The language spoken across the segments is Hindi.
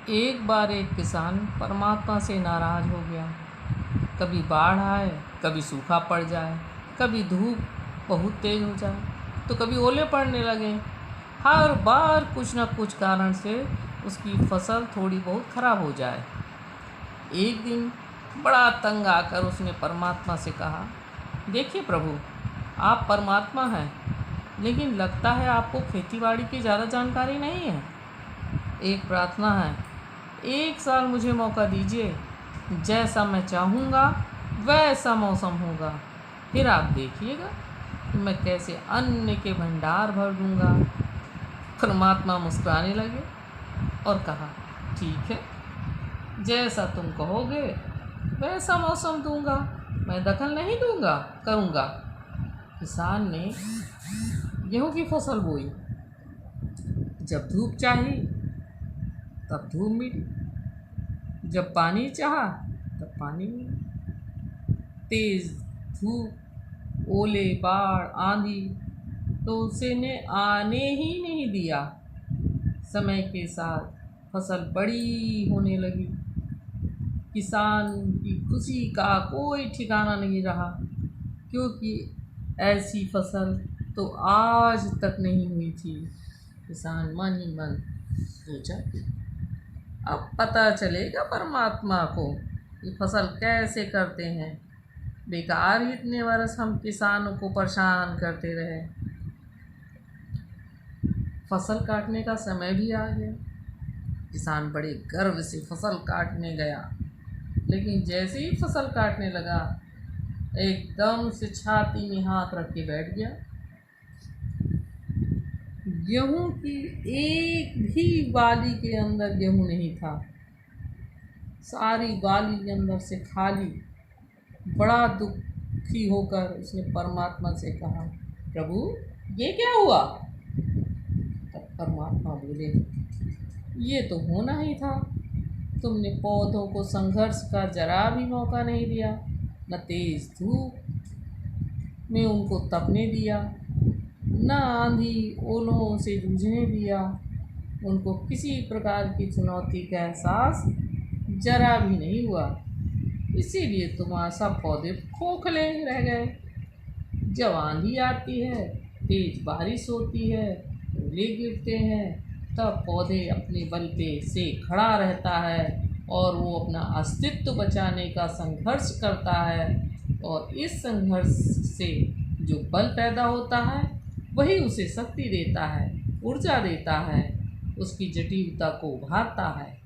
एक बार एक किसान परमात्मा से नाराज़ हो गया। कभी बाढ़ आए, कभी सूखा पड़ जाए, कभी धूप बहुत तेज़ हो जाए, तो कभी ओले पड़ने लगे। हर बार कुछ न कुछ कारण से उसकी फसल थोड़ी बहुत खराब हो जाए। एक दिन बड़ा तंग आकर उसने परमात्मा से कहा, देखिए प्रभु, आप परमात्मा हैं, लेकिन लगता है आपको खेतीबाड़ी की ज़्यादा जानकारी नहीं है। एक प्रार्थना है, एक साल मुझे मौका दीजिए, जैसा मैं चाहूँगा वैसा मौसम होगा, फिर आप देखिएगा कि मैं कैसे अन्न के भंडार भर दूँगा। परमात्मा मुस्कुराने लगे और कहा, ठीक है, जैसा तुम कहोगे वैसा मौसम दूँगा, मैं दखल नहीं करूँगा। किसान ने गेहूँ की फसल बोई। जब धूप चाहिए तब धूप मिली, जब पानी चाहा तब पानी मिला। तेज़ धूप, ओले, बाढ़, आंधी तो उसने आने ही नहीं दिया। समय के साथ फसल बड़ी होने लगी। किसान की खुशी का कोई ठिकाना नहीं रहा, क्योंकि ऐसी फसल तो आज तक नहीं हुई थी। किसान मन ही मन सोचा, अब पता चलेगा परमात्मा को कि फसल कैसे करते हैं। बेकार ही इतने वर्ष हम किसानों को परेशान करते रहे। फसल काटने का समय भी आ गया। किसान बड़े गर्व से फसल काटने गया, लेकिन जैसे ही फसल काटने लगा, एकदम से छाती में हाथ रख के बैठ गया। गेहूं की एक भी बाली के अंदर गेहूं नहीं था। सारी बाली अंदर से खाली। बड़ा दुखी होकर उसने परमात्मा से कहा, प्रभु, ये क्या हुआ? तब परमात्मा बोले, ये तो होना ही था। तुमने पौधों को संघर्ष का जरा भी मौका नहीं दिया, न तेज धूप में उनको तपने दिया, न आंधी ओलों से जूझने दिया। उनको किसी प्रकार की चुनौती का एहसास जरा भी नहीं हुआ। इसीलिए तुम्हारे सब पौधे खोखले रह गए। जब आंधी आती है, तेज बारिश होती है, ओले गिरते हैं, तब पौधे अपने बल पे से खड़ा रहता है और वो अपना अस्तित्व बचाने का संघर्ष करता है। और इस संघर्ष से जो बल पैदा होता है, वही उसे शक्ति देता है, ऊर्जा देता है, उसकी जटिलता को उभारता है।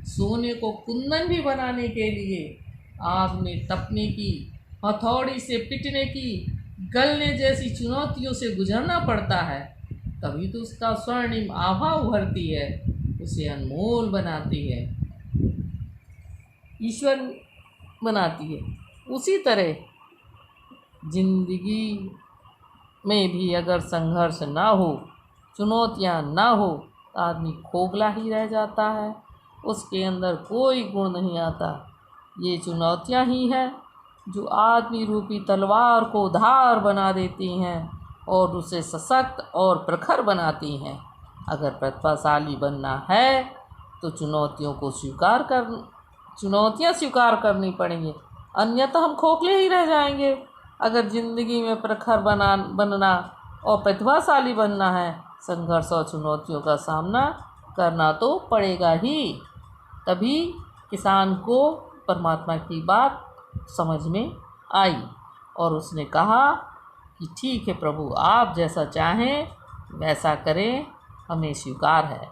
सोने को कुंदन भी बनाने के लिए आग में तपने की, हथौड़ी से पिटने की, गलने जैसी चुनौतियों से गुजरना पड़ता है, तभी तो उसका स्वर्णिम आभा उभरती है, उसे अनमोल बनाती है, ईश्वर बनाती है। उसी तरह जिंदगी में भी अगर संघर्ष ना हो, चुनौतियाँ ना हो, तो आदमी खोखला ही रह जाता है, उसके अंदर कोई गुण नहीं आता। ये चुनौतियाँ ही हैं जो आदमी रूपी तलवार को धार बना देती हैं और उसे सशक्त और प्रखर बनाती हैं। अगर प्रतिभाशाली बनना है तो चुनौतियाँ स्वीकार करनी पड़ेंगी, अन्यथा हम खोखले ही रह जाएंगे। अगर ज़िंदगी में प्रखर बनना और प्रतिभाशाली बनना है, संघर्ष और चुनौतियों का सामना करना तो पड़ेगा ही। तभी किसान को परमात्मा की बात समझ में आई और उसने कहा कि ठीक है प्रभु, आप जैसा चाहें वैसा करें, हमें स्वीकार है।